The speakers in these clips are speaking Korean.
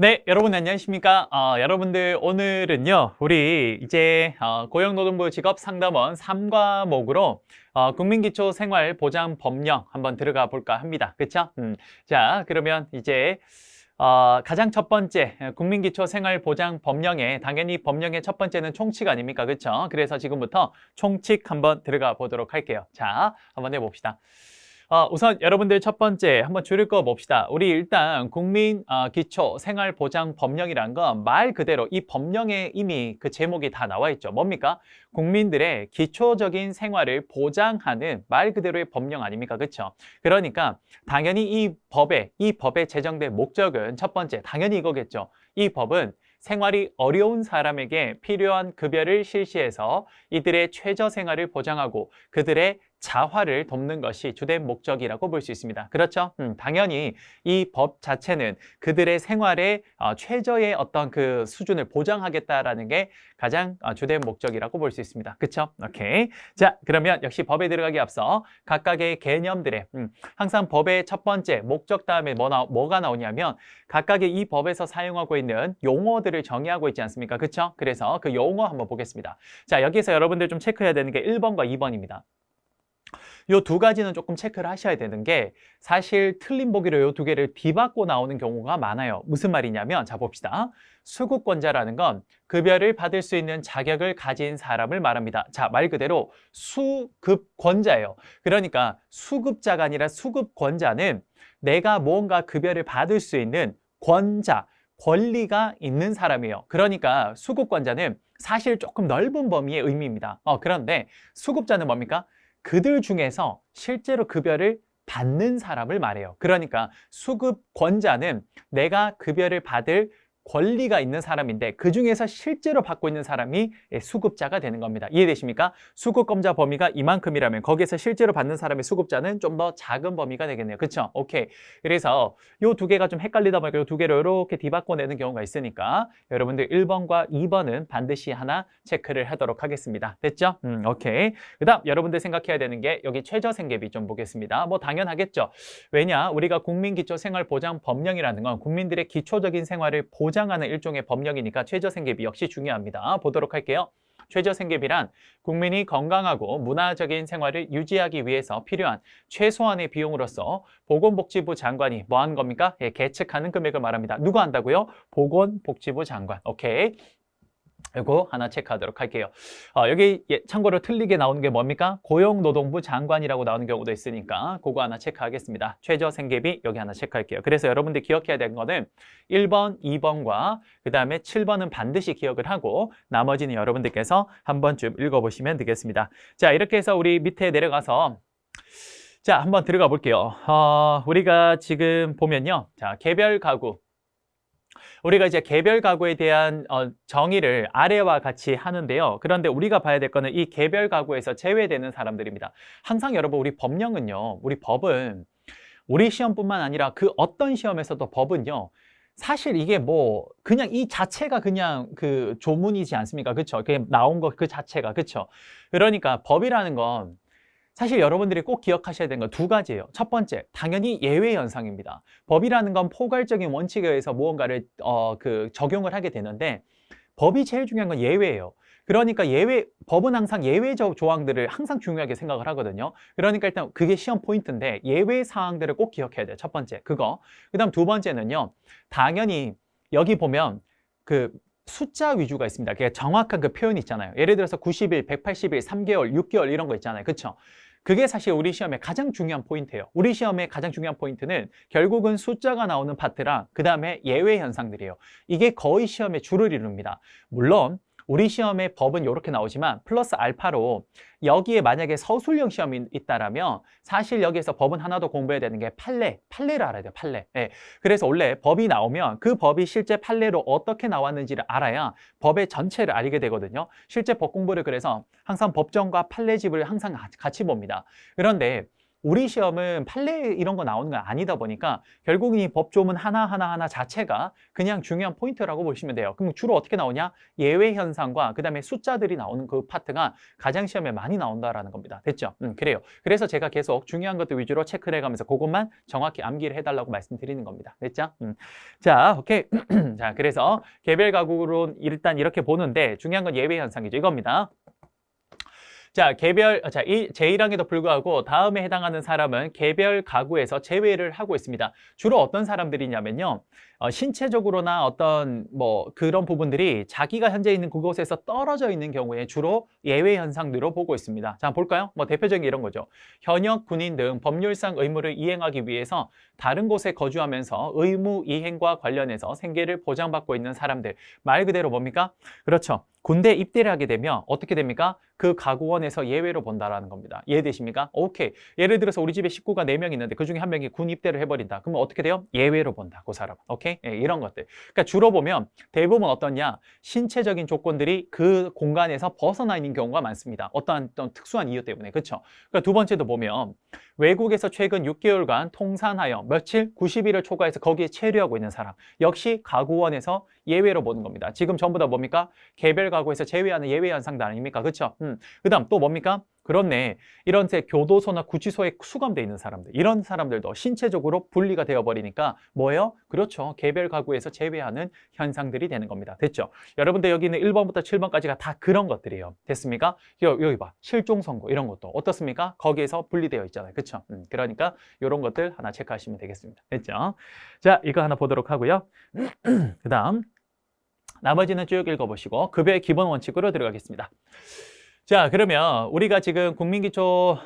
네, 여러분 안녕하십니까? 여러분들 오늘은요, 우리 이제 고용노동부 직업상담원 3과목으로 국민기초생활보장법령 한번 들어가 볼까 합니다. 그쵸? 자, 그러면 이제 가장 첫 번째 국민기초생활보장법령에 당연히 법령의 첫 번째는 총칙 아닙니까? 그쵸? 그래서 지금부터 총칙 한번 들어가 보도록 할게요. 자, 한번 해봅시다. 우선 여러분들 첫 번째 한번 줄을 거 봅시다. 우리 일단 국민 기초 생활 보장 법령이란 건 말 그대로 이 법령에 이미 그 제목이 다 나와 있죠. 뭡니까? 국민들의 기초적인 생활을 보장하는 말 그대로의 법령 아닙니까? 그렇죠? 그러니까 당연히 이 법에 제정된 목적은 첫 번째 당연히 이거겠죠. 이 법은 생활이 어려운 사람에게 필요한 급여를 실시해서 이들의 최저 생활을 보장하고 그들의 자활을 돕는 것이 주된 목적이라고 볼 수 있습니다. 그렇죠? 당연히 이 법 자체는 그들의 생활의 최저의 어떤 그 수준을 보장하겠다라는 게 가장 주된 목적이라고 볼 수 있습니다. 그렇죠? 오케이. 자, 그러면 역시 법에 들어가기 앞서 각각의 개념들의 항상 법의 첫 번째 목적 다음에 뭐가 나오냐면 각각의 이 법에서 사용하고 있는 용어들을 정의하고 있지 않습니까? 그렇죠? 그래서 그 용어 한번 보겠습니다. 자, 여기서 여러분들 좀 체크해야 되는 게 1번과 2번입니다. 요 두 가지는 조금 체크를 하셔야 되는 게 사실 틀린 보기로 요 두 개를 뒤바꿔 나오는 경우가 많아요. 무슨 말이냐면 자 봅시다. 수급권자라는 건 급여를 받을 수 있는 자격을 가진 사람을 말합니다. 자, 말 그대로 수급권자예요. 그러니까 수급자가 아니라 수급권자는 내가 무언가 급여를 받을 수 있는 권자, 권리가 있는 사람이에요. 그러니까 수급권자는 사실 조금 넓은 범위의 의미입니다. 그런데 수급자는 뭡니까? 그들 중에서 실제로 급여를 받는 사람을 말해요. 그러니까 수급권자는 내가 급여를 받을 권리가 있는 사람인데 그 중에서 실제로 받고 있는 사람이 수급자가 되는 겁니다. 이해되십니까? 수급권자 범위가 이만큼이라면 거기에서 실제로 받는 사람의 수급자는 좀 더 작은 범위가 되겠네요. 그렇죠? 오케이. 그래서 요 두 개가 좀 헷갈리다 보니까 요 두 개를 이렇게 뒤바꿔 내는 경우가 있으니까 여러분들 1번과 2번은 반드시 하나 체크를 하도록 하겠습니다. 됐죠? 오케이. 그다음 여러분들 생각해야 되는 게 여기 최저생계비 좀 보겠습니다. 뭐 당연하겠죠. 왜냐? 우리가 국민기초생활보장법령이라는 건 국민들의 기초적인 생활을 보장하는 일종의 법령이니까 최저생계비 역시 중요합니다. 보도록 할게요. 최저생계비란 국민이 건강하고 문화적인 생활을 유지하기 위해서 필요한 최소한의 비용으로서 보건복지부 장관이 뭐 하는 겁니까? 예, 계측하는 금액을 말합니다. 누가 한다고요? 보건복지부 장관. 오케이. 이거 하나 체크하도록 할게요. 여기 참고로 틀리게 나오는 게 뭡니까? 고용노동부 장관이라고 나오는 경우도 있으니까 그거 하나 체크하겠습니다. 최저생계비 여기 하나 체크할게요. 그래서 여러분들 기억해야 되는 거는 1번, 2번과 그 다음에 7번은 반드시 기억을 하고 나머지는 여러분들께서 한 번쯤 읽어보시면 되겠습니다. 자, 이렇게 해서 우리 밑에 내려가서 자, 한번 들어가 볼게요. 우리가 지금 보면요. 자, 개별 가구. 우리가 이제 개별 가구에 대한 정의를 아래와 같이 하는데요. 그런데 우리가 봐야 될 거는 이 개별 가구에서 제외되는 사람들입니다. 항상 여러분 우리 법령은요. 우리 법은 우리 시험뿐만 아니라 그 어떤 시험에서도 법은요. 사실 이게 뭐 그냥 이 자체가 그냥 그 조문이지 않습니까? 그렇죠? 그게 나온 거 그 자체가 그렇죠? 그러니까 법이라는 건 사실 여러분들이 꼭 기억하셔야 되는 건 두 가지예요. 첫 번째, 당연히 예외 현상입니다. 법이라는 건 포괄적인 원칙에 의해서 무언가를 적용을 하게 되는데 법이 제일 중요한 건 예외예요. 그러니까 법은 항상 예외적 조항들을 항상 중요하게 생각을 하거든요. 그러니까 일단 그게 시험 포인트인데 예외 사항들을 꼭 기억해야 돼요. 첫 번째, 그거. 그다음 두 번째는요. 당연히 여기 보면 그 숫자 위주가 있습니다. 그게 정확한 그 표현이 있잖아요. 예를 들어서 90일, 180일, 3개월, 6개월 이런 거 있잖아요. 그렇죠? 그게 사실 우리 시험의 가장 중요한 포인트예요. 우리 시험의 가장 중요한 포인트는 결국은 숫자가 나오는 파트랑 그 다음에 예외 현상들이에요. 이게 거의 시험의 주를 이룹니다. 물론 우리 시험의 법은 이렇게 나오지만 플러스 알파로 여기에 만약에 서술형 시험이 있다라면 사실 여기에서 법은 하나 더 공부해야 되는 게 판례를 알아야 돼요. 판례. 예. 그래서 원래 법이 나오면 그 법이 실제 판례로 어떻게 나왔는지를 알아야 법의 전체를 알게 되거든요. 실제 법 공부를 그래서 항상 법정과 판례집을 항상 같이 봅니다. 그런데 우리 시험은 판례 이런 거 나오는 건 아니다 보니까 결국은 이 법조문 하나하나 자체가 그냥 중요한 포인트라고 보시면 돼요. 그럼 주로 어떻게 나오냐? 예외 현상과 그다음에 숫자들이 나오는 그 파트가 가장 시험에 많이 나온다라는 겁니다. 됐죠? 그래요. 그래서 제가 계속 중요한 것들 위주로 체크를 해가면서 그것만 정확히 암기를 해달라고 말씀드리는 겁니다. 됐죠? 자, 오케이. 자, 그래서 개별 가구론 일단 이렇게 보는데 중요한 건 예외 현상이죠. 이겁니다. 자, 제1항에도 불구하고 다음에 해당하는 사람은 개별 가구에서 제외를 하고 있습니다. 주로 어떤 사람들이냐면요. 신체적으로나 어떤 그런 부분들이 자기가 현재 있는 그곳에서 떨어져 있는 경우에 주로 예외 현상으로 보고 있습니다. 자, 볼까요? 대표적인 이런 거죠. 현역 군인 등 법률상 의무를 이행하기 위해서 다른 곳에 거주하면서 의무 이행과 관련해서 생계를 보장받고 있는 사람들. 말 그대로 뭡니까? 그렇죠. 군대 입대를 하게 되면 어떻게 됩니까? 그 가구원에서 예외로 본다라는 겁니다. 이해되십니까? 오케이. 예를 들어서 우리 집에 식구가 4명 있는데 그중에 한 명이 군 입대를 해버린다. 그러면 어떻게 돼요? 예외로 본다. 그 사람은. 오케이? 예, 이런 것들. 그러니까 주로 보면 대부분 어떠냐? 신체적인 조건들이 그 공간에서 벗어나 있는 경우가 많습니다. 어떤 특수한 이유 때문에. 그렇죠? 그러니까 두 번째도 보면 외국에서 최근 6개월간 통산하여 며칠 90일을 초과해서 거기에 체류하고 있는 사람. 역시 가구원에서 예외로 보는 겁니다. 지금 전부 다 뭡니까? 개별 가구에서 제외하는 예외 현상도 아닙니까? 그렇죠? 그다음 또 뭡니까? 그렇네. 이런 교도소나 구치소에 수감돼 있는 사람들. 이런 사람들도 신체적으로 분리가 되어버리니까 뭐예요? 그렇죠. 개별 가구에서 제외하는 현상들이 되는 겁니다. 됐죠? 여러분들 여기 있는 1번부터 7번까지가 다 그런 것들이에요. 됐습니까? 여기 봐. 실종 선고 이런 것도 어떻습니까? 거기에서 분리되어 있잖아요. 그렇죠? 그러니까 이런 것들 하나 체크하시면 되겠습니다. 됐죠? 자, 이거 하나 보도록 하고요. 그다음 나머지는 쭉 읽어보시고 급여의 기본 원칙으로 들어가겠습니다. 자, 그러면 우리가 지금 국민기초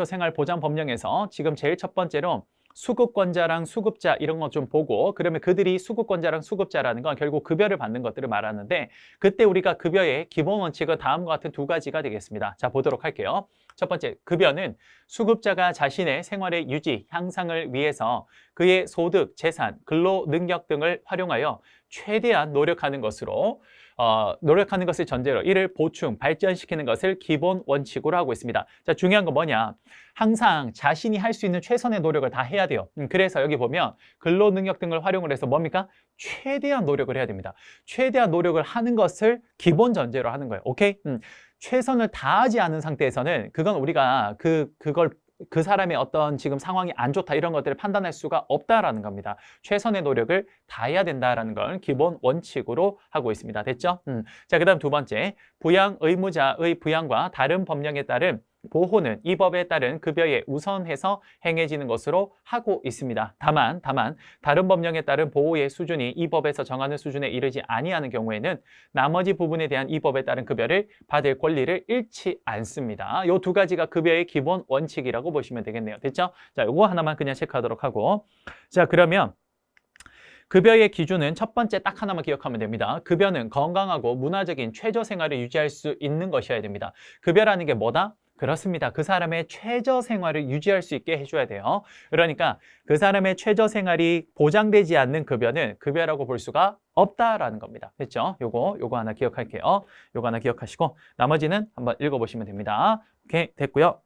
생활보장법령에서 지금 제일 첫 번째로 수급권자랑 수급자 이런 거 좀 보고 그러면 그들이 수급권자랑 수급자라는 건 결국 급여를 받는 것들을 말하는데 그때 우리가 급여의 기본 원칙은 다음과 같은 두 가지가 되겠습니다. 자, 보도록 할게요. 첫 번째, 급여는 수급자가 자신의 생활의 유지, 향상을 위해서 그의 소득, 재산, 근로 능력 등을 활용하여 최대한 노력하는 것을 전제로 이를 보충, 발전시키는 것을 기본 원칙으로 하고 있습니다. 자, 중요한 건 뭐냐? 항상 자신이 할 수 있는 최선의 노력을 다 해야 돼요. 그래서 여기 보면 근로 능력 등을 활용을 해서 뭡니까? 최대한 노력을 해야 됩니다. 최대한 노력을 하는 것을 기본 전제로 하는 거예요. 오케이? 최선을 다하지 않은 상태에서는 그건 우리가 그 사람의 어떤 지금 상황이 안 좋다 이런 것들을 판단할 수가 없다라는 겁니다. 최선의 노력을 다해야 된다라는 걸 기본 원칙으로 하고 있습니다. 됐죠? 자, 그다음 두 번째, 부양 의무자의 부양과 다른 법령에 따른 보호는 이 법에 따른 급여에 우선해서 행해지는 것으로 하고 있습니다. 다만 다른 법령에 따른 보호의 수준이 이 법에서 정하는 수준에 이르지 아니하는 경우에는 나머지 부분에 대한 이 법에 따른 급여를 받을 권리를 잃지 않습니다. 이 두 가지가 급여의 기본 원칙이라고 보시면 되겠네요. 됐죠? 자, 이거 하나만 그냥 체크하도록 하고 자, 그러면 급여의 기준은 첫 번째 딱 하나만 기억하면 됩니다. 급여는 건강하고 문화적인 최저 생활을 유지할 수 있는 것이어야 됩니다. 급여라는 게 뭐다? 그렇습니다. 그 사람의 최저 생활을 유지할 수 있게 해줘야 돼요. 그러니까 그 사람의 최저 생활이 보장되지 않는 급여는 급여라고 볼 수가 없다라는 겁니다. 됐죠? 요거 하나 기억할게요. 요거 하나 기억하시고 나머지는 한번 읽어보시면 됩니다. 오케이, 됐고요.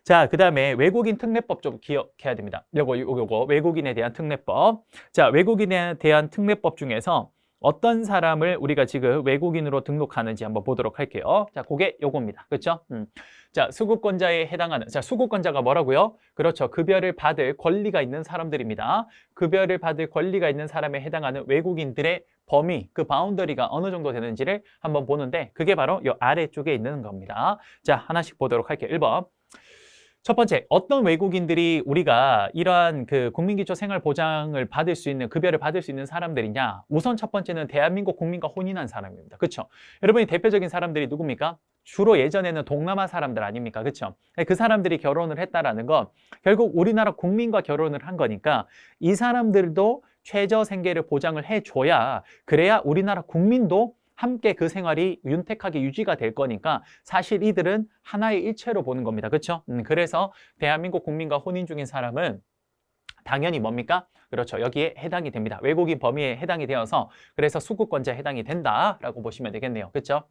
자, 그 다음에 외국인 특례법 좀 기억해야 됩니다. 요거 외국인에 대한 특례법. 자, 외국인에 대한 특례법 중에서 어떤 사람을 우리가 지금 외국인으로 등록하는지 한번 보도록 할게요. 자, 그게 요겁니다. 그렇죠? 자, 수급권자에 해당하는, 자, 수급권자가 뭐라고요? 그렇죠. 급여를 받을 권리가 있는 사람들입니다. 급여를 받을 권리가 있는 사람에 해당하는 외국인들의 범위, 그 바운더리가 어느 정도 되는지를 한번 보는데 그게 바로 요 아래쪽에 있는 겁니다. 자, 하나씩 보도록 할게요. 1번. 첫 번째, 어떤 외국인들이 우리가 이러한 그 국민기초 생활보장을 받을 수 있는, 급여를 받을 수 있는 사람들이냐? 우선 첫 번째는 대한민국 국민과 혼인한 사람입니다. 그렇죠? 여러분이 대표적인 사람들이 누굽니까? 주로 예전에는 동남아 사람들 아닙니까? 그렇죠? 그 사람들이 결혼을 했다라는 건 결국 우리나라 국민과 결혼을 한 거니까 이 사람들도 최저 생계를 보장을 해줘야 그래야 우리나라 국민도 함께 그 생활이 윤택하게 유지가 될 거니까 사실 이들은 하나의 일체로 보는 겁니다. 그렇죠? 그래서 대한민국 국민과 혼인 중인 사람은 당연히 뭡니까? 그렇죠. 여기에 해당이 됩니다. 외국인 범위에 해당이 되어서 그래서 수급권자에 해당이 된다라고 보시면 되겠네요. 그렇죠?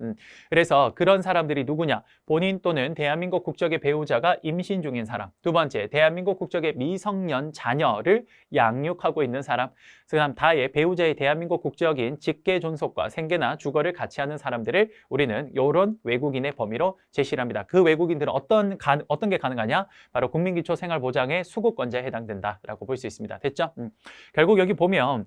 그래서 그런 사람들이 누구냐? 본인 또는 대한민국 국적의 배우자가 임신 중인 사람. 두 번째, 대한민국 국적의 미성년 자녀를 양육하고 있는 사람. 그다음 다의 배우자의 대한민국 국적인 직계 존속과 생계나 주거를 같이 하는 사람들을 우리는 이런 외국인의 범위로 제시를 합니다. 그 외국인들은 어떤 게 가능하냐? 바로 국민기초생활보장의 수급권자에 해당된다라고 볼 수 있습니다. 됐죠? 결국 여기 보면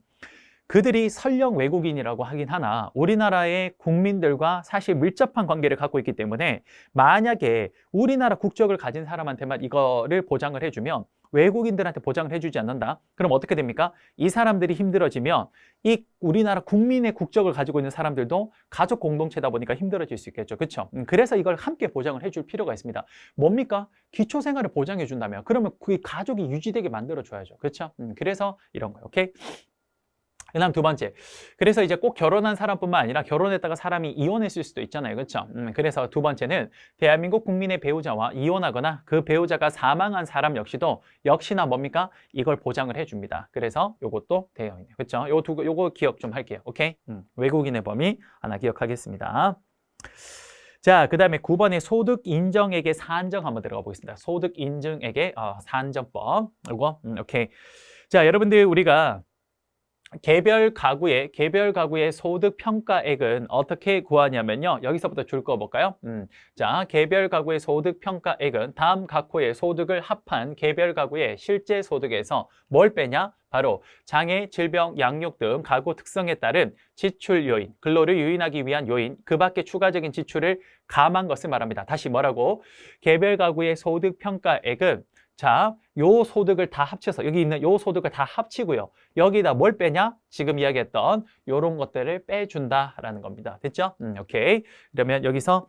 그들이 설령 외국인이라고 하긴 하나 우리나라의 국민들과 사실 밀접한 관계를 갖고 있기 때문에 만약에 우리나라 국적을 가진 사람한테만 이거를 보장을 해주면 외국인들한테 보장을 해주지 않는다. 그럼 어떻게 됩니까? 이 사람들이 힘들어지면 이 우리나라 국민의 국적을 가지고 있는 사람들도 가족 공동체다 보니까 힘들어질 수 있겠죠. 그렇죠? 그래서 이걸 함께 보장을 해줄 필요가 있습니다. 뭡니까? 기초생활을 보장해 준다면 그러면 그 가족이 유지되게 만들어줘야죠. 그렇죠? 그래서 이런 거예요. 오케이? 그다음 두 번째, 그래서 이제 꼭 결혼한 사람뿐만 아니라 결혼했다가 사람이 이혼했을 수도 있잖아요. 그렇죠? 그래서 두 번째는 대한민국 국민의 배우자와 이혼하거나 그 배우자가 사망한 사람 역시나 뭡니까? 이걸 보장을 해줍니다. 그래서 요것도 되어 있네요. 그렇죠? 요거 기억 좀 할게요. 오케이? 외국인의 범위 하나 기억하겠습니다. 자, 그 다음에 9번의 소득 인정액의 산정 한번 들어가 보겠습니다. 소득 인증액의 산정법. 이거 오케이. 자, 여러분들 우리가 개별 가구의 소득 평가액은 어떻게 구하냐면요. 여기서부터 줄 거 볼까요? 자, 개별 가구의 소득 평가액은 다음 각 호의 소득을 합한 개별 가구의 실제 소득에서 뭘 빼냐? 바로 장애, 질병, 양육 등 가구 특성에 따른 지출 요인, 근로를 유인하기 위한 요인, 그 밖에 추가적인 지출을 감한 것을 말합니다. 다시 뭐라고? 개별 가구의 소득 평가액은 자, 요 소득을 다 합쳐서 여기 있는 요 소득을 다 합치고요. 여기다 뭘 빼냐? 지금 이야기했던 요런 것들을 빼준다라는 겁니다. 됐죠? 오케이. 그러면 여기서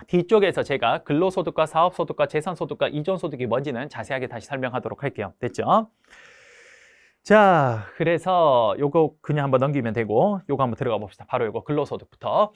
뒤쪽에서 제가 근로소득과 사업소득과 재산소득과 이전소득이 뭔지는 자세하게 다시 설명하도록 할게요. 됐죠? 자, 그래서 요거 그냥 한번 넘기면 되고 요거 한번 들어가 봅시다. 바로 요거 근로소득부터.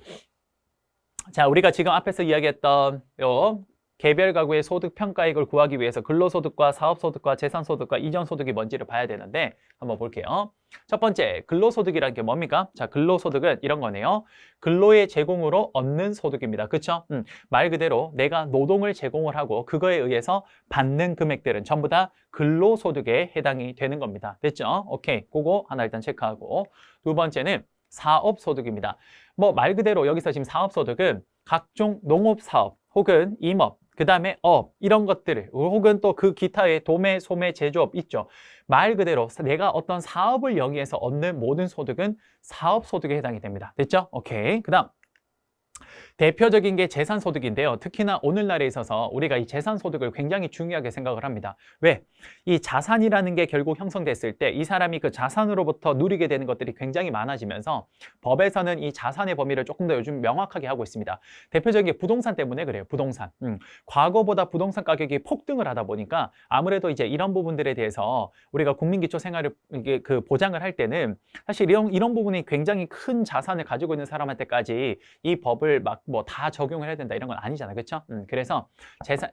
자, 우리가 지금 앞에서 이야기했던 요 개별 가구의 소득 평가액을 구하기 위해서 근로소득과 사업소득과 재산소득과 이전소득이 뭔지를 봐야 되는데 한번 볼게요. 첫 번째, 근로소득이라는 게 뭡니까? 자, 근로소득은 이런 거네요. 근로의 제공으로 얻는 소득입니다. 그렇죠? 말 그대로 내가 노동을 제공을 하고 그거에 의해서 받는 금액들은 전부 다 근로소득에 해당이 되는 겁니다. 됐죠? 오케이, 그거 하나 일단 체크하고 두 번째는 사업소득입니다. 뭐 말 그대로 여기서 지금 사업소득은 각종 농업사업 혹은 임업 그 다음에 이런 것들을 혹은 또 그 기타의 도매, 소매, 제조업 있죠. 말 그대로 내가 어떤 사업을 영위해서 얻는 모든 소득은 사업소득에 해당이 됩니다. 됐죠? 오케이. 그 다음 대표적인 게 재산소득인데요. 특히나 오늘날에 있어서 우리가 이 재산소득을 굉장히 중요하게 생각을 합니다. 왜? 이 자산이라는 게 결국 형성됐을 때 이 사람이 그 자산으로부터 누리게 되는 것들이 굉장히 많아지면서 법에서는 이 자산의 범위를 조금 더 요즘 명확하게 하고 있습니다. 대표적인 게 부동산 때문에 그래요. 부동산. 과거보다 부동산 가격이 폭등을 하다 보니까 아무래도 이제 이런 부분들에 대해서 우리가 국민기초생활을 그 보장을 할 때는 사실 이런 부분이 굉장히 큰 자산을 가지고 있는 사람한테까지 이 법을 막 뭐 다 적용을 해야 된다 이런 건 아니잖아요. 그렇죠? 그래서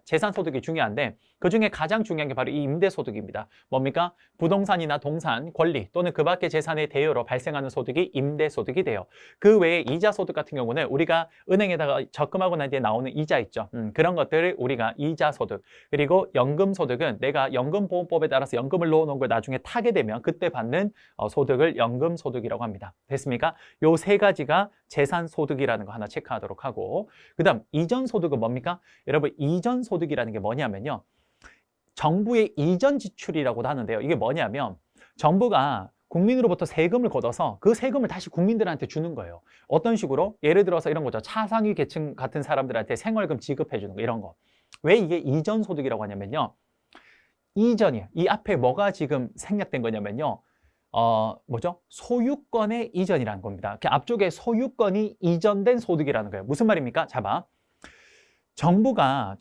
재산 소득이 중요한데 그중에 가장 중요한 게 바로 이 임대소득입니다. 뭡니까? 부동산이나 동산, 권리 또는 그 밖의 재산의 대여로 발생하는 소득이 임대소득이 돼요. 그 외에 이자소득 같은 경우는 우리가 은행에다가 적금하고 난 뒤에 나오는 이자 있죠. 그런 것들을 우리가 이자소득 그리고 연금소득은 내가 연금보험법에 따라서 연금을 넣어놓은 걸 나중에 타게 되면 그때 받는 소득을 연금소득이라고 합니다. 됐습니까? 요 세 가지가 재산소득이라는 거 하나 체크하도록 하고 그 다음 이전소득은 뭡니까? 여러분 이전소득이라는 게 뭐냐면요. 정부의 이전 지출이라고도 하는데요. 이게 뭐냐면 정부가 국민으로부터 세금을 걷어서 그 세금을 다시 국민들한테 주는 거예요. 어떤 식으로? 예를 들어서 이런 거죠. 차상위 계층 같은 사람들한테 생활금 지급해 주는 거 이런 거. 왜 이게 이전 소득이라고 하냐면요. 이전이에요. 이 앞에 뭐가 지금 생략된 거냐면요. 뭐죠? 소유권의 이전이라는 겁니다. 그 앞쪽에 소유권이 이전된 소득이라는 거예요. 무슨 말입니까? 자 봐. 정부가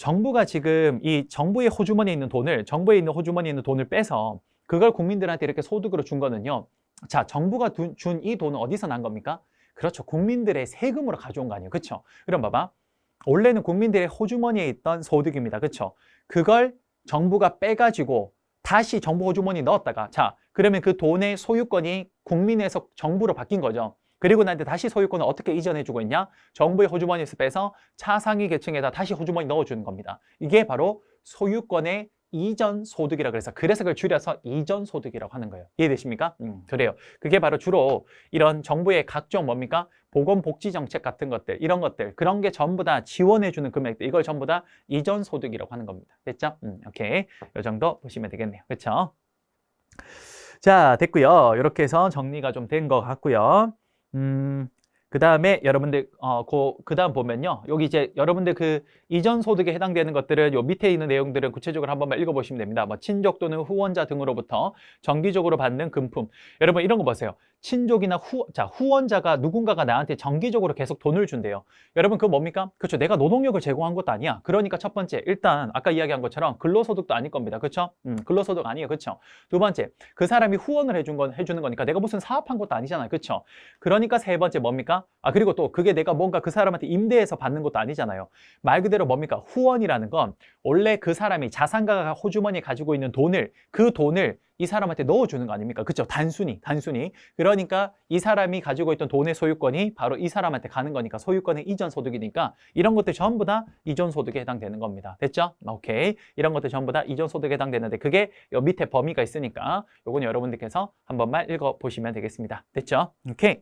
지금 이 정부의 호주머니에 있는 돈을 빼서 그걸 국민들한테 이렇게 소득으로 준 거는요. 자, 정부가 준 이 돈은 어디서 난 겁니까? 그렇죠. 국민들의 세금으로 가져온 거 아니에요. 그렇죠? 그럼 봐봐. 원래는 국민들의 호주머니에 있던 소득입니다. 그렇죠? 그걸 정부가 빼가지고 다시 정부 호주머니에 넣었다가 자, 그러면 그 돈의 소유권이 국민에서 정부로 바뀐 거죠. 그리고 나한테 다시 소유권을 어떻게 이전해주고 있냐? 정부의 호주머니에서 빼서 차상위 계층에다 다시 호주머니 넣어주는 겁니다. 이게 바로 소유권의 이전 소득이라 그래서 그걸 줄여서 이전 소득이라고 하는 거예요. 이해되십니까? 그래요. 그게 바로 주로 이런 정부의 각종 뭡니까? 보건복지 정책 같은 것들, 이런 것들, 그런 게 전부 다 지원해주는 금액들, 이걸 전부 다 이전 소득이라고 하는 겁니다. 됐죠? 오케이. 이 정도 보시면 되겠네요. 그렇죠? 자, 됐고요. 이렇게 해서 정리가 좀 된 것 같고요. 그 다음에 여러분들 그 다음 보면요, 여기 이제 여러분들 그 이전 소득에 해당되는 것들은 요 밑에 있는 내용들은 구체적으로 한 번만 읽어보시면 됩니다. 뭐 친족 또는 후원자 등으로부터 정기적으로 받는 금품. 여러분 이런 거 보세요. 친족이나 후원자가 누군가가 나한테 정기적으로 계속 돈을 준대요. 여러분 그거 뭡니까? 그렇죠. 내가 노동력을 제공한 것도 아니야. 그러니까 첫 번째, 일단 아까 이야기한 것처럼 근로소득도 아닐 겁니다. 그렇죠? 근로소득 아니에요. 그렇죠? 두 번째, 그 사람이 후원을 해주는 거니까 내가 무슨 사업한 것도 아니잖아요. 그렇죠? 그러니까 세 번째 뭡니까? 그리고 또 그게 내가 뭔가 그 사람한테 임대해서 받는 것도 아니잖아요. 말 그대로 뭡니까? 후원이라는 건 원래 그 사람이 자산가가 호주머니에 가지고 있는 그 돈을 이 사람한테 넣어주는 거 아닙니까? 그렇죠? 단순히. 그러니까 이 사람이 가지고 있던 돈의 소유권이 바로 이 사람한테 가는 거니까 소유권의 이전 소득이니까 이런 것들 전부 다 이전 소득에 해당되는 겁니다. 됐죠? 오케이. 이런 것들 전부 다 이전 소득에 해당되는데 그게 요 밑에 범위가 있으니까 요건 여러분들께서 한 번만 읽어보시면 되겠습니다. 됐죠? 오케이.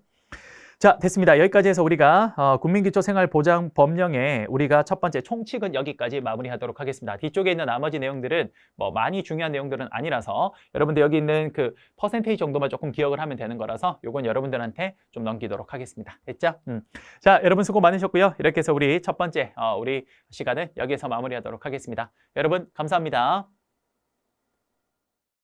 자, 됐습니다. 여기까지 해서 우리가 국민기초생활보장법령에 우리가 첫 번째 총칙은 여기까지 마무리하도록 하겠습니다. 뒤쪽에 있는 나머지 내용들은 뭐 많이 중요한 내용들은 아니라서 여러분들 여기 있는 그 퍼센테이지 정도만 조금 기억을 하면 되는 거라서 요건 여러분들한테 좀 넘기도록 하겠습니다. 됐죠? 자, 여러분 수고 많으셨고요. 이렇게 해서 우리 첫 번째 우리 시간은 여기에서 마무리하도록 하겠습니다. 여러분 감사합니다.